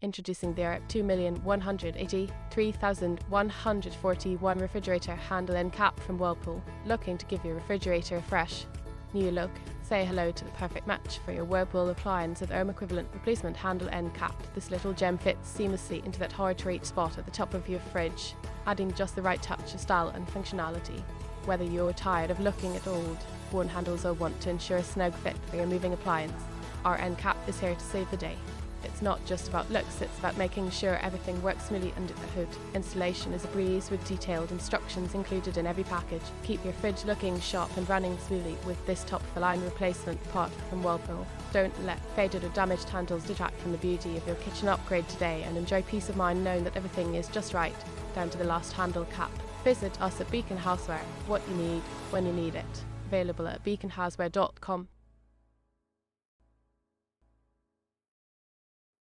Introducing the $2,183,141 refrigerator handle end cap from Whirlpool. Looking to give your refrigerator a fresh, new look? Say hello to the perfect match for your Whirlpool appliance with OEM-equivalent replacement handle end cap. This little gem fits seamlessly into that hard-to-reach spot at the top of your fridge, adding just the right touch of style and functionality. Whether you're tired of looking at old, worn handles or want to ensure a snug fit for your moving appliance, our end cap is here to save the day. It's not just about looks, it's about making sure everything works smoothly under the hood. Installation is a breeze with detailed instructions included in every package. Keep your fridge looking sharp and running smoothly with this top-of-the-line replacement part from Whirlpool. Don't let faded or damaged handles detract from the beauty of your kitchen upgrade today, and enjoy peace of mind knowing that everything is just right, down to the last handle cap. Visit us at Beacon Houseware. What you need, when you need it. Available at beaconhouseware.com.